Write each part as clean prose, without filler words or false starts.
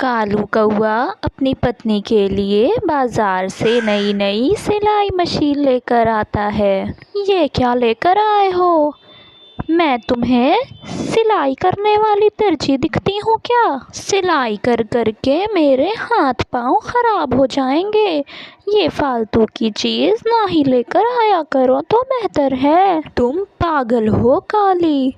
कालू कौआ अपनी पत्नी के लिए बाजार से नई नई सिलाई मशीन लेकर आता है। ये क्या लेकर आए हो? मैं तुम्हें सिलाई करने वाली दर्जी दिखती हूँ क्या? सिलाई कर कर के मेरे हाथ पाँव खराब हो जाएंगे। ये फालतू की चीज़ ना ही लेकर आया करो तो बेहतर है। तुम पागल हो काली,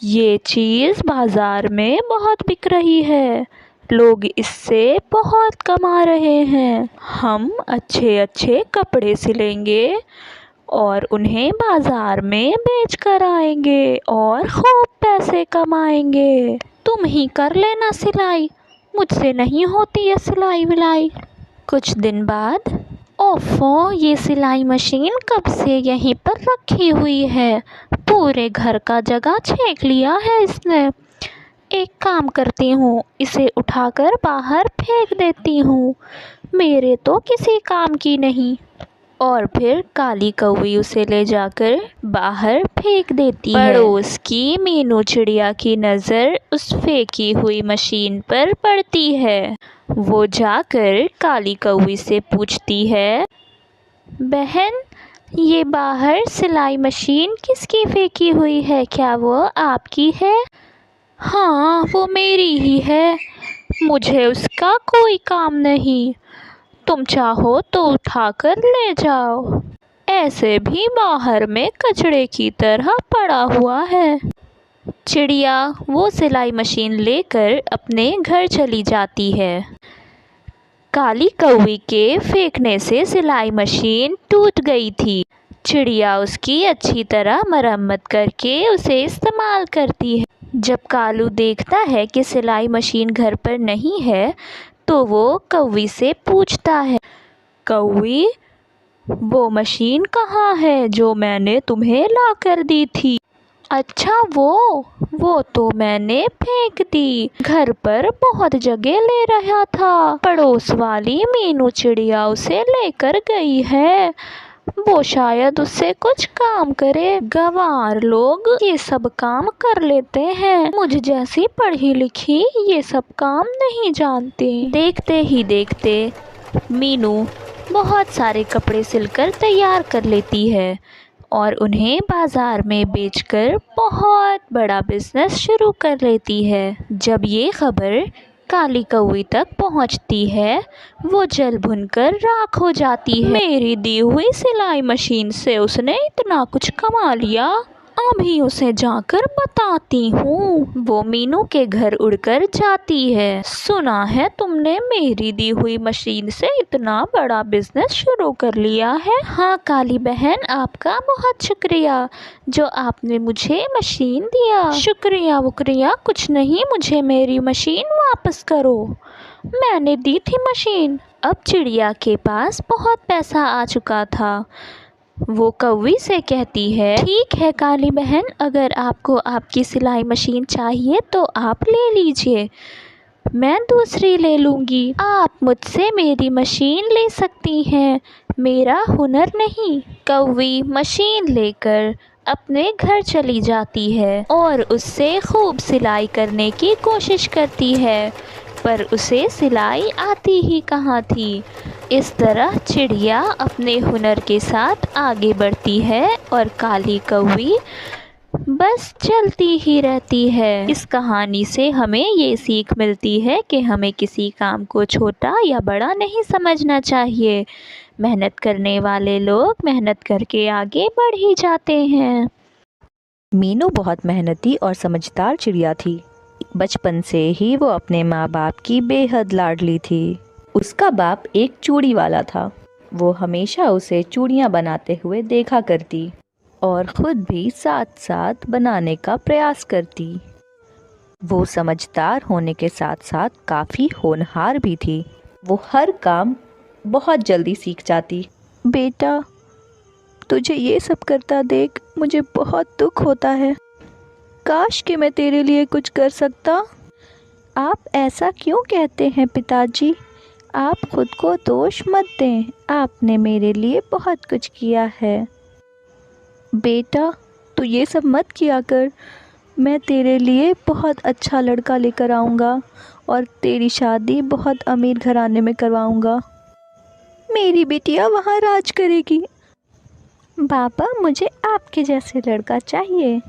ये चीज़ बाजार में बहुत बिक रही है, लोग इससे बहुत कमा रहे हैं। हम अच्छे अच्छे कपड़े सिलेंगे और उन्हें बाजार में बेच कर आएंगे और खूब पैसे कमाएंगे। तुम ही कर लेना सिलाई, मुझसे नहीं होती है सिलाई विलाई। कुछ दिन बाद, ओफो, ये सिलाई मशीन कब से यहीं पर रखी हुई है, पूरे घर का जगह छेक लिया है इसने। एक काम करती हूँ, इसे उठाकर बाहर फेंक देती हूँ, मेरे तो किसी काम की नहीं। और फिर काली कौवी उसे ले जाकर बाहर फेंक देती है। पड़ोस की मीनू चिड़िया की नज़र उस फेंकी हुई मशीन पर पड़ती है। वो जाकर काली कौवी से पूछती है, बहन, ये बाहर सिलाई मशीन किसकी फेंकी हुई है, क्या वो आपकी है? हाँ, वो मेरी ही है, मुझे उसका कोई काम नहीं, तुम चाहो तो उठाकर ले जाओ, ऐसे भी बाहर में कचड़े की तरह पड़ा हुआ है। चिड़िया वो सिलाई मशीन लेकर अपने घर चली जाती है। काली कौवी के फेंकने से सिलाई मशीन टूट गई थी। चिड़िया उसकी अच्छी तरह मरम्मत करके उसे इस्तेमाल करती है। जब कालू देखता है कि सिलाई मशीन घर पर नहीं है तो वो कौवी से पूछता है, कौवी, वो मशीन कहाँ है जो मैंने तुम्हें ला कर दी थी? अच्छा, वो तो मैंने फेंक दी, घर पर बहुत जगह ले रहा था, पड़ोस वाली मीनू चिड़िया उसे लेकर गई है, वो शायद उससे कुछ काम करे। गंवार लोग ये सब काम कर लेते हैं, मुझ जैसी पढ़ी लिखी ये सब काम नहीं जानती। देखते ही देखते मीनू बहुत सारे कपड़े सिलकर तैयार कर लेती है और उन्हें बाजार में बेचकर बहुत बड़ा बिजनेस शुरू कर लेती है। जब ये खबर काली कौवी तक पहुंचती है, वो जल भुनकर राख हो जाती है। मेरी दी हुई सिलाई मशीन से उसने इतना कुछ कमा लिया, अभी उसे जाकर बताती हूँ। वो मीनू के घर उड़कर जाती है। सुना है तुमने मेरी दी हुई मशीन से इतना बड़ा बिजनेस शुरू कर लिया है? हाँ काली बहन, आपका बहुत शुक्रिया जो आपने मुझे मशीन दिया। शुक्रिया वुक्रिया कुछ नहीं, मुझे मेरी मशीन वापस करो, मैंने दी थी मशीन। अब चिड़िया के पास बहुत पैसा आ चुका था। वो कौवी से कहती है, ठीक है काली बहन, अगर आपको आपकी सिलाई मशीन चाहिए तो आप ले लीजिए, मैं दूसरी ले लूँगी। आप मुझसे मेरी मशीन ले सकती हैं, मेरा हुनर नहीं। कौवी मशीन लेकर अपने घर चली जाती है और उससे खूब सिलाई करने की कोशिश करती है, पर उसे सिलाई आती ही कहाँ थी। इस तरह चिड़िया अपने हुनर के साथ आगे बढ़ती है और काली कौवी बस चलती ही रहती है। इस कहानी से हमें ये सीख मिलती है कि हमें किसी काम को छोटा या बड़ा नहीं समझना चाहिए। मेहनत करने वाले लोग मेहनत करके आगे बढ़ ही जाते हैं। मीनू बहुत मेहनती और समझदार चिड़िया थी। बचपन से ही वो अपने माँ बाप की बेहद लाडली थी। उसका बाप एक चूड़ी वाला था। वो हमेशा उसे चूड़ियाँ बनाते हुए देखा करती और ख़ुद भी साथ साथ बनाने का प्रयास करती। वो समझदार होने के साथ साथ काफ़ी होनहार भी थी। वो हर काम बहुत जल्दी सीख जाती। बेटा, तुझे ये सब करता देख मुझे बहुत दुख होता है। काश कि मैं तेरे लिए कुछ कर सकता। आप ऐसा क्यों कहते हैं पिताजी? आप खुद को दोष मत दें, आपने मेरे लिए बहुत कुछ किया है। बेटा, तू ये सब मत किया कर, मैं तेरे लिए बहुत अच्छा लड़का लेकर आऊँगा और तेरी शादी बहुत अमीर घराने में करवाऊंगा। मेरी बिटिया वहाँ राज करेगी। पापा, मुझे आपके जैसे लड़का चाहिए।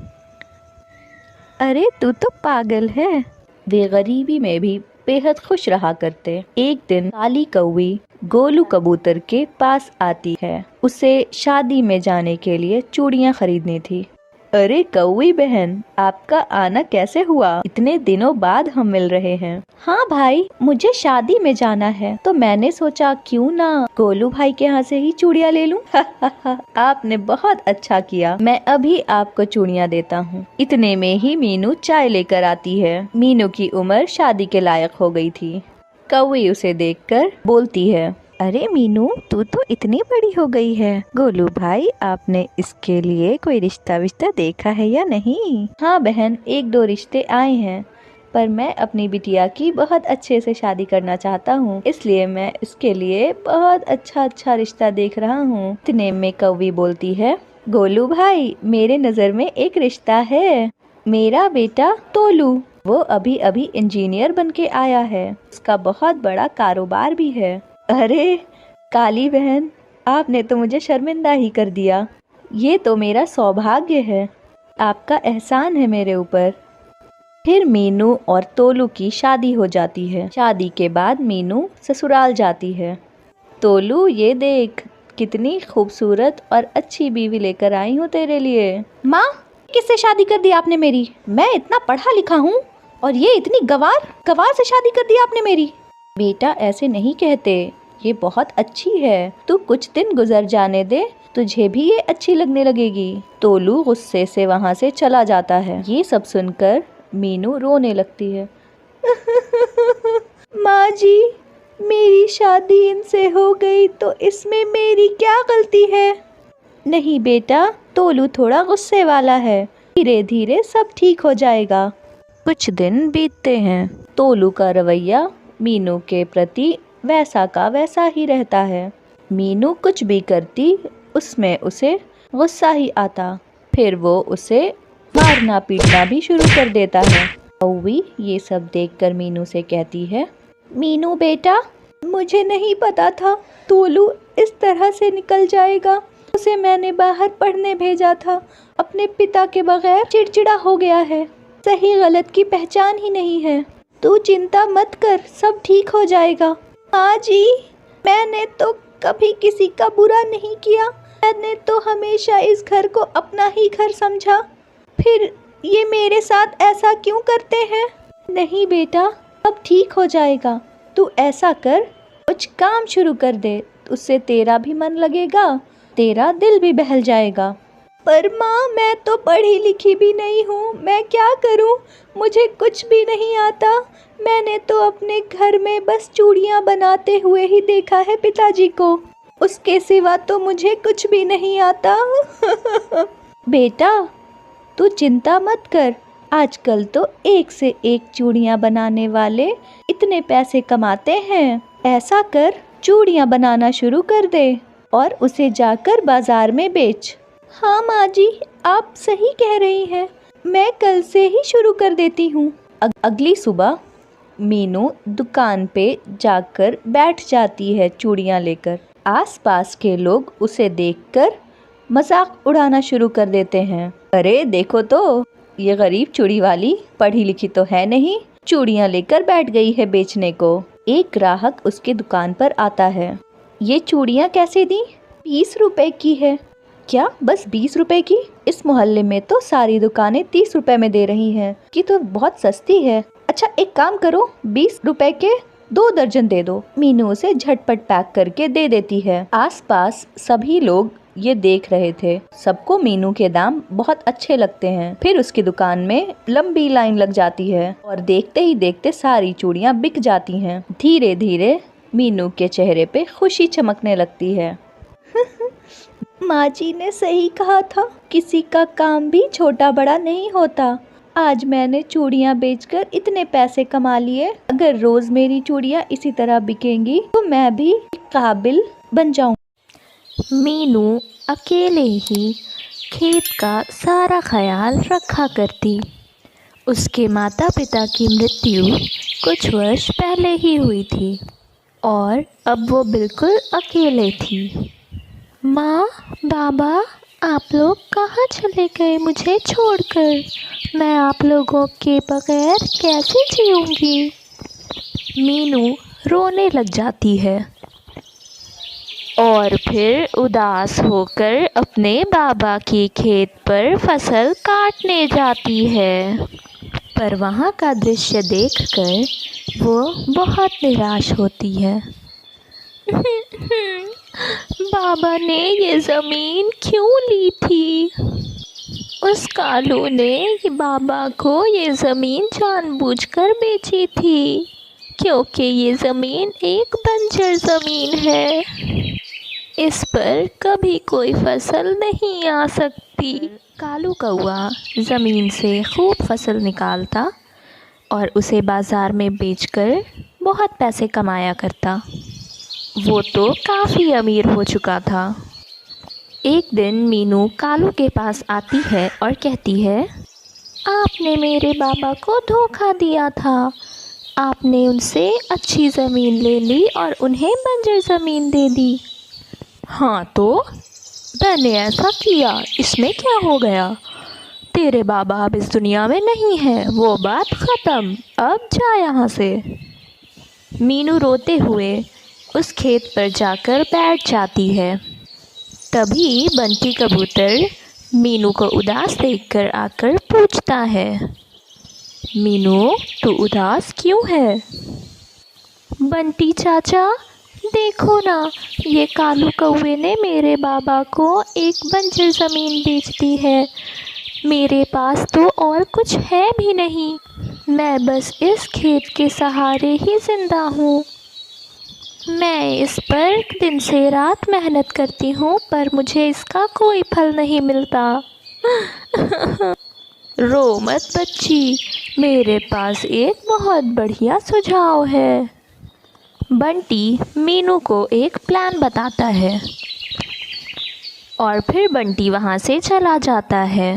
अरे तू तो पागल है। वे गरीबी में भी बेहद खुश रहा करते। एक दिन काली कौवी गोलू कबूतर के पास आती है। उसे शादी में जाने के लिए चूड़ियाँ खरीदनी थी। अरे कौवी बहन, आपका आना कैसे हुआ? इतने दिनों बाद हम मिल रहे हैं। हाँ भाई, मुझे शादी में जाना है तो मैंने सोचा क्यों ना गोलू भाई के यहाँ से ही चूड़ियाँ ले लूं। आपने बहुत अच्छा किया, मैं अभी आपको चूड़ियाँ देता हूँ। इतने में ही मीनू चाय लेकर आती है। मीनू की उम्र शादी के लायक हो गई थी। कौवी उसे देखकर बोलती है, अरे मीनू, तू तो इतनी बड़ी हो गई है। गोलू भाई, आपने इसके लिए कोई रिश्ता विश्ता देखा है या नहीं? हाँ बहन, एक दो रिश्ते आए हैं, पर मैं अपनी बिटिया की बहुत अच्छे से शादी करना चाहता हूँ, इसलिए मैं इसके लिए बहुत अच्छा रिश्ता देख रहा हूँ। इतने में कौवी बोलती है, गोलू भाई, मेरे नज़र में एक रिश्ता है। मेरा बेटा तोलू, वो अभी अभी इंजीनियर बन के आया है। उसका बहुत बड़ा कारोबार भी है। अरे काली बहन, आपने तो मुझे शर्मिंदा ही कर दिया। ये तो मेरा सौभाग्य है, आपका एहसान है मेरे ऊपर। फिर मीनू और तोलू की शादी हो जाती है। शादी के बाद मीनू ससुराल जाती है। तोलू, ये देख, कितनी खूबसूरत और अच्छी बीवी लेकर आई हूँ तेरे लिए। माँ, किससे शादी कर दी आपने मेरी? मैं इतना पढ़ा लिखा हूँ और ये इतनी गवार से शादी कर दी आपने मेरी। बेटा, ऐसे नहीं कहते, ये बहुत अच्छी है। तू कुछ दिन गुजर जाने दे, तुझे भी ये अच्छी लगने लगेगी। तोलू गुस्से से वहाँ से चला जाता है। ये सब सुनकर मीनू रोने लगती है। माँ जी, मेरी शादी इनसे हो गई तो इसमें मेरी क्या गलती है? नहीं बेटा, तोलू थोड़ा गुस्से वाला है, धीरे धीरे सब ठीक हो जाएगा। कुछ दिन बीतते हैं। तोलू का रवैया मीनू के प्रति वैसा का वैसा ही रहता है। मीनू कुछ भी करती, उसमें उसे गुस्सा ही आता। फिर वो उसे मारना पीटना भी शुरू कर देता है। कौवी ये सब देखकर मीनू से कहती है, मीनू बेटा, मुझे नहीं पता था तोलू इस तरह से निकल जाएगा। उसे मैंने बाहर पढ़ने भेजा था, अपने पिता के बगैर चिड़चिड़ा हो गया है, सही गलत की पहचान ही नहीं है। तू चिंता मत कर, सब ठीक हो जाएगा। माँ जी, मैंने तो कभी किसी का बुरा नहीं किया, मैंने तो हमेशा इस घर को अपना ही घर समझा, फिर ये मेरे साथ ऐसा क्यों करते हैं? नहीं बेटा, अब ठीक हो जाएगा। तू ऐसा कर, कुछ काम शुरू कर दे, उससे तेरा भी मन लगेगा, तेरा दिल भी बहल जाएगा। पर माँ, मैं तो पढ़ी लिखी भी नहीं हूँ, मैं क्या करूँ? मुझे कुछ भी नहीं आता। मैंने तो अपने घर में बस चूड़ियाँ बनाते हुए ही देखा है पिताजी को, उसके सिवा तो मुझे कुछ भी नहीं आता। बेटा, तू चिंता मत कर, आजकल तो एक से एक चूड़ियाँ बनाने वाले इतने पैसे कमाते हैं। ऐसा कर, चूड़ियाँ बनाना शुरू कर दे और उसे जाकर बाजार में बेच। हाँ माँ जी, आप सही कह रही हैं, मैं कल से ही शुरू कर देती हूँ। अगली सुबह मीनू दुकान पे जाकर बैठ जाती है चूड़ियाँ लेकर। आसपास के लोग उसे देखकर मजाक उड़ाना शुरू कर देते हैं। अरे देखो तो, ये गरीब चूड़ी वाली पढ़ी लिखी तो है नहीं, चूड़ियाँ लेकर बैठ गई है बेचने को। एक ग्राहक उसके दुकान पर आता है। ये चूड़ियाँ कैसे दी? 20 रुपए की है। क्या बस 20 रुपए की? इस मोहल्ले में तो सारी दुकानें 30 रुपए में दे रही हैं, कि तो बहुत सस्ती है। अच्छा एक काम करो, 20 रुपए के 2 दर्जन दे दो। मीनू उसे झटपट पैक करके दे देती है। आसपास सभी लोग ये देख रहे थे। सबको मीनू के दाम बहुत अच्छे लगते हैं। फिर उसकी दुकान में लंबी लाइन लग जाती है और देखते ही देखते सारी चूड़ियाँ बिक जाती हैं। धीरे धीरे मीनू के चेहरे पे खुशी चमकने लगती है। माँ जी ने सही कहा था, किसी का काम भी छोटा बड़ा नहीं होता। आज मैंने चूड़ियाँ बेचकर इतने पैसे कमा लिए, अगर रोज मेरी चूड़ियाँ इसी तरह बिकेंगी तो मैं भी काबिल बन जाऊँ। मीनू अकेले ही खेत का सारा ख्याल रखा करती। उसके माता पिता की मृत्यु कुछ वर्ष पहले ही हुई थी और अब वो बिल्कुल अकेले थी। माँ, बाबा, आप लोग कहाँ चले गए मुझे छोड़कर? मैं आप लोगों के बगैर कैसे जीऊँगी? मीनू रोने लग जाती है और फिर उदास होकर अपने बाबा के खेत पर फसल काटने जाती है। पर वहाँ का दृश्य देखकर वो बहुत निराश होती है। बाबा ने ये ज़मीन क्यों ली थी? उस कालू ने बाबा को ये ज़मीन जानबूझकर बेची थी, क्योंकि ये ज़मीन एक बंजर ज़मीन है। इस पर कभी कोई फसल नहीं आ सकती। कालू कौआ ज़मीन से खूब फसल निकालता और उसे बाज़ार में बेचकर बहुत पैसे कमाया करता। वो तो काफ़ी अमीर हो चुका था। एक दिन मीनू कालू के पास आती है और कहती है, आपने मेरे बाबा को धोखा दिया था। आपने उनसे अच्छी ज़मीन ले ली और उन्हें बंजर ज़मीन दे दी। हाँ तो मैंने ऐसा किया, इसमें क्या हो गया? तेरे बाबा अब इस दुनिया में नहीं है, वो बात ख़त्म, अब जा यहाँ से। मीनू रोते हुए उस खेत पर जाकर बैठ जाती है। तभी बंटी कबूतर मीनू को उदास देखकर आकर पूछता है, मीनू तू उदास क्यों है? बंटी चाचा, देखो ना, ये कालू कौवे ने मेरे बाबा को एक बंजर ज़मीन बेच दी है। मेरे पास तो और कुछ है भी नहीं। मैं बस इस खेत के सहारे ही ज़िंदा हूँ। मैं इस पर दिन से रात मेहनत करती हूँ, पर मुझे इसका कोई फल नहीं मिलता। रो मत बच्ची, मेरे पास एक बहुत बढ़िया सुझाव है। बंटी मीनू को एक प्लान बताता है और फिर बंटी वहाँ से चला जाता है।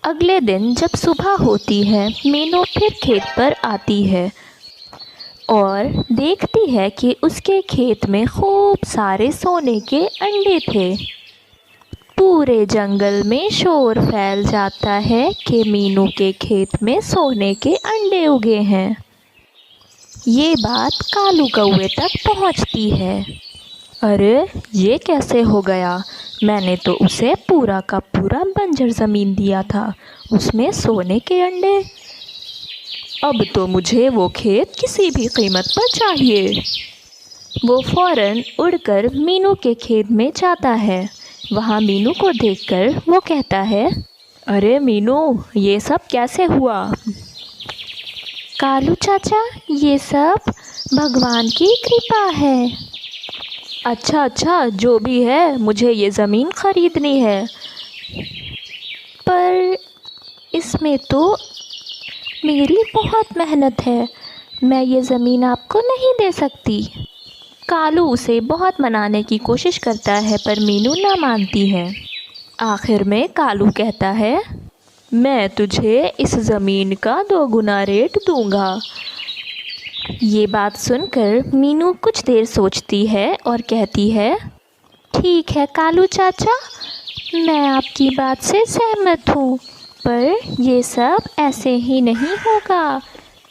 अगले दिन जब सुबह होती है, मीनू फिर खेत पर आती है और देखती है कि उसके खेत में खूब सारे सोने के अंडे थे। पूरे जंगल में शोर फैल जाता है कि मीनू के खेत में सोने के अंडे उगे हैं। ये बात कालू कौवे तक पहुंचती है। अरे ये कैसे हो गया? मैंने तो उसे पूरा का पूरा बंजर ज़मीन दिया था, उसमें सोने के अंडे। अब तो मुझे वो खेत किसी भी कीमत पर चाहिए। वो फ़ौरन उड़कर मीनू के खेत में जाता है। वहाँ मीनू को देखकर वो कहता है, अरे मीनू, ये सब कैसे हुआ? कालू चाचा, ये सब भगवान की कृपा है। अच्छा, जो भी है, मुझे ये ज़मीन ख़रीदनी है। पर इसमें तो मेरी बहुत मेहनत है, मैं ये ज़मीन आपको नहीं दे सकती। कालू उसे बहुत मनाने की कोशिश करता है, पर मीनू ना मानती है। आखिर में कालू कहता है, मैं तुझे इस ज़मीन का 2 गुना रेट दूंगा। ये बात सुनकर मीनू कुछ देर सोचती है और कहती है, ठीक है कालू चाचा, मैं आपकी बात से सहमत हूँ, पर ये सब ऐसे ही नहीं होगा।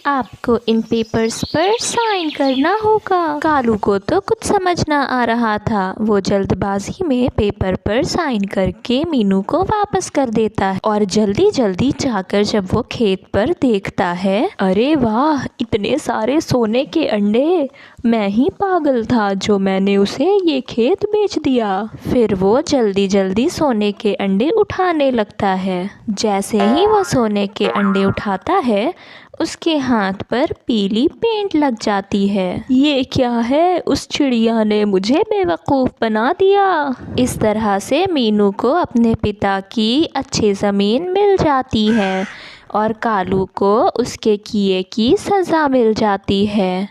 आपको इन पेपर्स पर साइन करना होगा। कालू को तो कुछ समझ ना आ रहा था। वो जल्दबाजी में पेपर पर साइन करके मीनू को वापस कर देता है और जल्दी जल्दी जाकर जब वो खेत पर देखता है, अरे वाह, इतने सारे सोने के अंडे! मैं ही पागल था जो मैंने उसे ये खेत बेच दिया। फिर वो जल्दी जल्दी सोने के अंडे उठाने लगता है। जैसे ही वो सोने के अंडे उठाता है, उसके हाथ पर पीली पेंट लग जाती है। ये क्या है? उस चिड़िया ने मुझे बेवकूफ़ बना दिया। इस तरह से मीनू को अपने पिता की अच्छी ज़मीन मिल जाती है और कालू को उसके किए की सज़ा मिल जाती है।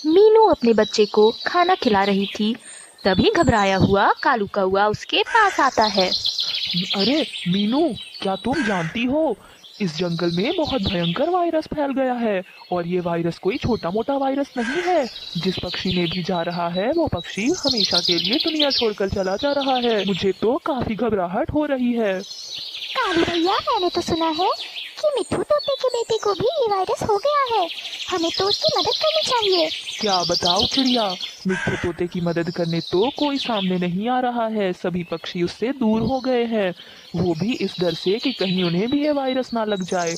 मीनू अपने बच्चे को खाना खिला रही थी, तभी घबराया हुआ कालू कौआ उसके पास आता है। अरे मीनू, क्या तुम जानती हो इस जंगल में बहुत भयंकर वायरस फैल गया है और ये वायरस कोई छोटा मोटा वायरस नहीं है। जिस पक्षी ने भी जा रहा है वो पक्षी हमेशा के लिए दुनिया छोड़कर चला जा रहा है। मुझे तो काफी घबराहट हो रही है। कालू भैया, मैंने तो सुना है कि मिट्ठू तोते के बेटे को भी ये वायरस हो गया है। हमें तो उसकी मदद करनी चाहिए। क्या बताओ चिड़िया, मिट्ठू तोते की मदद करने तो कोई सामने नहीं आ रहा है। सभी पक्षी उससे दूर हो गए हैं, वो भी इस डर से कि कहीं उन्हें भी ये वायरस ना लग जाए।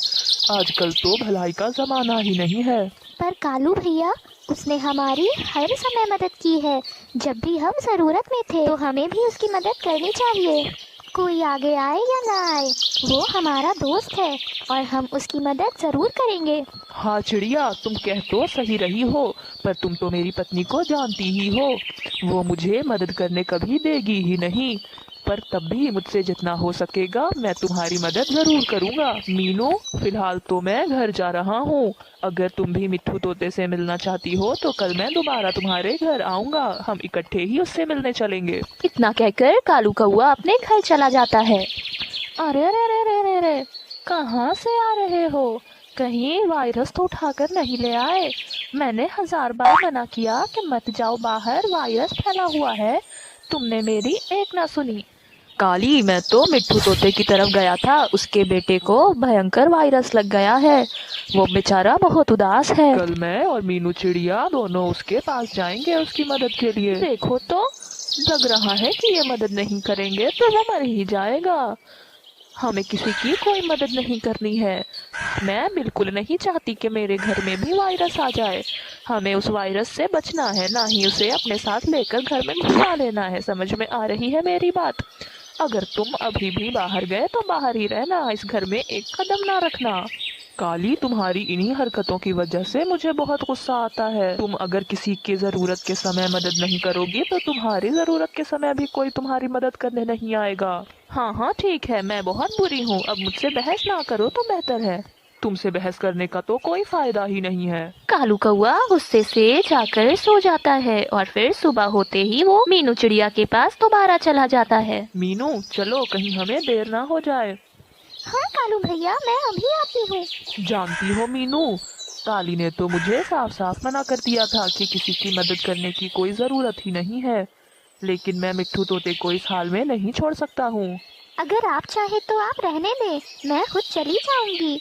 आजकल तो भलाई का जमाना ही नहीं है। पर कालू भैया, उसने हमारी हर समय मदद की है। जब भी हम ज़रूरत में थे तो हमें भी उसकी मदद करनी चाहिए। कोई आगे आए या ना आए, वो हमारा दोस्त है और हम उसकी मदद ज़रूर करेंगे। हाँ चिड़िया, तुम कह तो सही रही हो, पर तुम तो मेरी पत्नी को जानती ही हो, वो मुझे मदद करने कभी देगी ही नहीं। पर तब भी मुझसे जितना हो सकेगा मैं तुम्हारी मदद जरूर करूँगा। मीनू, फिलहाल तो मैं घर जा रहा हूँ। अगर तुम भी मिट्ठू तोते से मिलना चाहती हो तो कल मैं दोबारा तुम्हारे घर आऊँगा, हम इकट्ठे ही उससे मिलने चलेंगे। इतना कहकर कालू कौआ अपने घर चला जाता है। अरे रे रे रे रे रे, कहाँ से आ रहे हो? कहीं वायरस तो उठाकर नहीं ले आए? मैंने 1000 बार मना किया कि मत जाओ बाहर, वायरस फैला हुआ है, तुमने मेरी एक ना सुनी। काली, मैं तो मिट्ठू तोते की तरफ गया था, उसके बेटे को भयंकर वायरस लग गया है, वो बेचारा बहुत उदास है। कल मैं और मीनू चिड़िया दोनों उसके पास जाएंगे उसकी मदद के लिए। देखो तो, लग रहा है कि ये मदद नहीं करेंगे तो वो मर ही जाएगा। हमें किसी की कोई मदद नहीं करनी है। मैं बिल्कुल नहीं चाहती कि मेरे घर में भी वायरस आ जाए। हमें उस वायरस से बचना है, ना ही उसे अपने साथ लेकर घर में घुसा लेना है। समझ में आ रही है मेरी बात? अगर तुम अभी भी बाहर गए तो बाहर ही रहना, इस घर में एक कदम ना रखना। काली, तुम्हारी इन्हीं हरकतों की वजह से मुझे बहुत गुस्सा आता है। तुम अगर किसी की जरूरत के समय मदद नहीं करोगी तो तुम्हारी जरूरत के समय भी कोई तुम्हारी मदद करने नहीं आएगा। हाँ हाँ ठीक है, मैं बहुत बुरी हूँ, अब मुझसे बहस ना करो तो बेहतर है। तुमसे बहस करने का तो कोई फायदा ही नहीं है। कालू कौआ गुस्से से जाकर सो जाता है और फिर सुबह होते ही वो मीनू चिड़िया के पास दोबारा चला जाता है। मीनू, चलो, कहीं हमें देर ना हो जाए। हाँ कालू भैया, मैं अभी आती हूँ। जानती हो मीनू, काली ने तो मुझे साफ साफ मना कर दिया था कि किसी की मदद करने की कोई जरूरत ही नहीं है, लेकिन मैं मिट्ठू तोते को इस हाल में नहीं छोड़ सकता हूँ। अगर आप चाहे तो आप रहने दें, मैं खुद चली जाऊंगी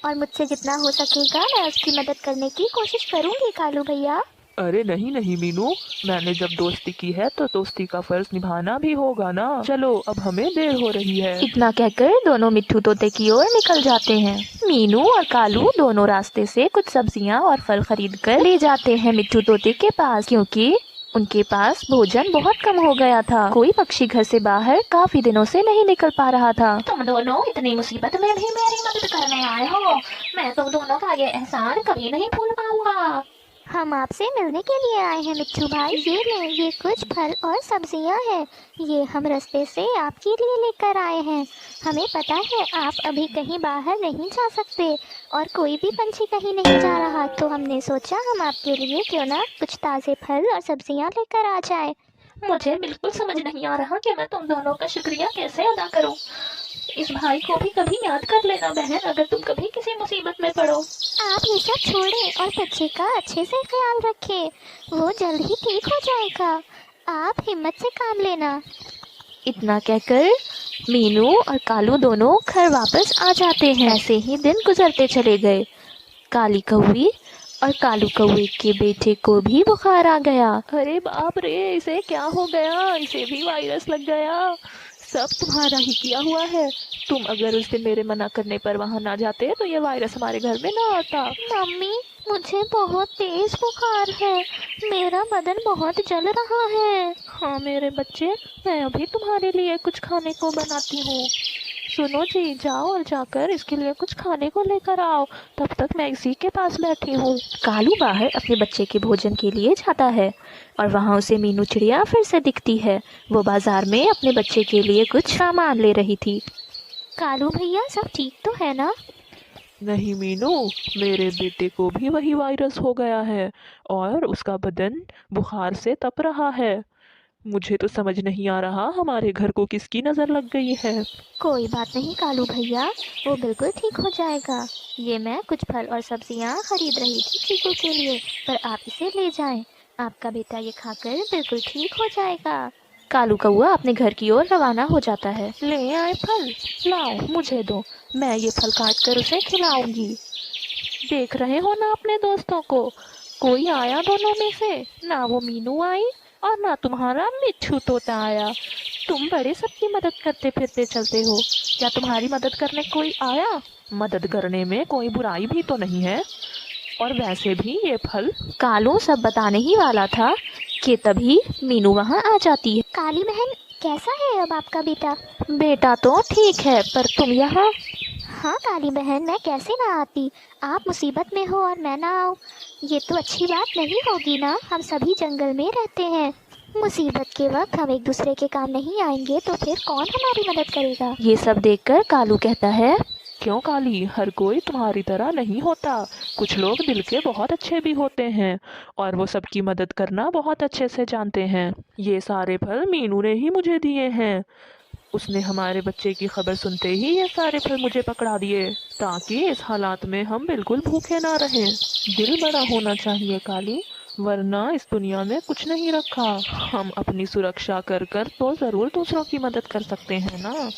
और मुझसे जितना हो सकेगा मैं उसकी मदद करने की कोशिश करूंगी कालू भैया। अरे नहीं नहीं मीनू, मैंने जब दोस्ती की है तो दोस्ती का फर्ज निभाना भी होगा ना। चलो, अब हमें देर हो रही है। इतना कहकर दोनों मिट्ठू तोते की ओर निकल जाते हैं। मीनू और कालू दोनों रास्ते से कुछ सब्जियां और फल खरीद कर ले जाते हैं मिट्ठू तोते के पास, क्योंकि उनके पास भोजन बहुत कम हो गया था। कोई पक्षी घर से बाहर काफी दिनों से नहीं निकल पा रहा था। तुम दोनों इतनी मुसीबत में भी मेरी मदद करने आए हो, मैं तुम दोनों का ये एहसान कभी नहीं भूल पाऊंगा। हम आपसे मिलने के लिए आए हैं मिट्ठू भाई। ये लें, ये कुछ फल और सब्जियां हैं, ये हम रास्ते से आपके लिए लेकर आए हैं। हमें पता है आप अभी कहीं बाहर नहीं जा सकते और कोई भी पंछी कहीं नहीं जा रहा, तो हमने सोचा हम आपके लिए क्यों ना कुछ ताज़े फल और सब्जियां लेकर आ जाए। मुझे बिल्कुल समझ नहीं आ रहा कि मैं तुम दोनों का शुक्रिया कैसे अदा करूं। इस भाई को भी कभी याद कर लेना बहन, अगर तुम कभी किसी मुसीबत में पड़ो। आप ये सब छोड़ें और बच्चे का अच्छे से ख्याल रखें, वो जल्द ही ठीक हो जाएगा। आप हिम्मत से काम लेना। इतना कहकर मीनू और कालू दोनों घर वापस आ जाते हैं। ऐसे ही दिन गुजरते चले गए। काली कौवी और कालू कौवे के बेटे को भी बुखार आ गया। अरे बाप रे, इसे क्या हो गया? इसे भी वायरस लग गया। सब तुम्हारा ही किया हुआ है। तुम अगर उस दिन मेरे मना करने पर वहां ना जाते तो ये वायरस हमारे घर में ना आता। मम्मी, मुझे बहुत तेज बुखार है, मेरा बदन बहुत जल रहा है। हाँ मेरे बच्चे, मैं अभी तुम्हारे लिए कुछ खाने को बनाती हूँ। सुनो जी, जाओ और जाकर इसके लिए कुछ खाने को लेकर आओ, तब तक मैं इसी के पास बैठी हूँ। कालू बाहर अपने बच्चे के भोजन के लिए जाता है और वहाँ उसे मीनू चिड़िया फिर से दिखती है। वो बाजार में अपने बच्चे के लिए कुछ सामान ले रही थी। कालू भैया, सब ठीक तो है ना? नहीं मीनू, मेरे बेटे को भी वही वायरस हो गया है और उसका बदन बुखार से तप रहा है। मुझे तो समझ नहीं आ रहा हमारे घर को किसकी नज़र लग गई है। कोई बात नहीं कालू भैया, वो बिल्कुल ठीक हो जाएगा। ये मैं कुछ फल और सब्जियां खरीद रही थी चीकू के लिए, पर आप इसे ले जाएं। आपका बेटा ये खाकर बिल्कुल ठीक हो जाएगा। कालू कौआ अपने घर की ओर रवाना हो जाता है। ले आए फल, लाओ मुझे दो, मैं ये फल काट कर उसे खिलाऊंगी। देख रहे हो ना अपने दोस्तों को, कोई आया दोनों में से, ना वो मीनू आई और ना तुम्हारा मिट्ठू तोता आया। तुम बड़े सबकी मदद करते फिरते चलते हो, क्या तुम्हारी मदद करने कोई आया? मदद करने में कोई बुराई भी तो नहीं है, और वैसे भी ये फल। कालू सब बताने ही वाला था कि तभी मीनू वहाँ आ जाती है। काली बहन, कैसा है अब आपका बेटा? बेटा तो ठीक है, पर तुम यहाँ। हाँ काली बहन, मैं कैसे ना आती। आप मुसीबत में हो और मैं ना आऊँ, ये तो अच्छी बात नहीं होगी ना। हम सभी जंगल में रहते हैं, मुसीबत के वक्त हम एक दूसरे के काम नहीं आएंगे तो फिर कौन हमारी मदद करेगा? ये सब देखकर कालू कहता है, क्यों काली, हर कोई तुम्हारी तरह नहीं होता। कुछ लोग दिल के बहुत अच्छे भी होते हैं और वो सबकी मदद करना बहुत अच्छे से जानते हैं। ये सारे फल मीनू ने ही मुझे दिए हैं। उसने हमारे बच्चे की खबर सुनते ही ये सारे फल मुझे पकड़ा दिए, ताकि इस हालात में हम बिल्कुल भूखे ना रहें। दिल बड़ा होना चाहिए काली, वरना इस दुनिया में कुछ नहीं रखा। हम अपनी सुरक्षा कर कर तो ज़रूर दूसरों की मदद कर सकते हैं ना।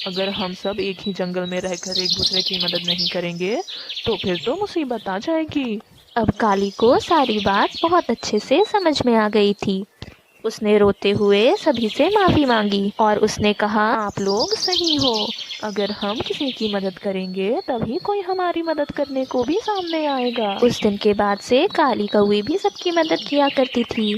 अगर हम सब एक ही जंगल में रहकर एक दूसरे की मदद नहीं करेंगे तो फिर तो मुसीबत आ जाएगी। अब काली को सारी बात बहुत अच्छे से समझ में आ गई थी। उसने रोते हुए सभी से माफ़ी मांगी और उसने कहा, आप लोग सही हो, अगर हम किसी की मदद करेंगे तभी कोई हमारी मदद करने को भी सामने आएगा। उस दिन के बाद से काली कौवी भी सबकी मदद किया करती थी।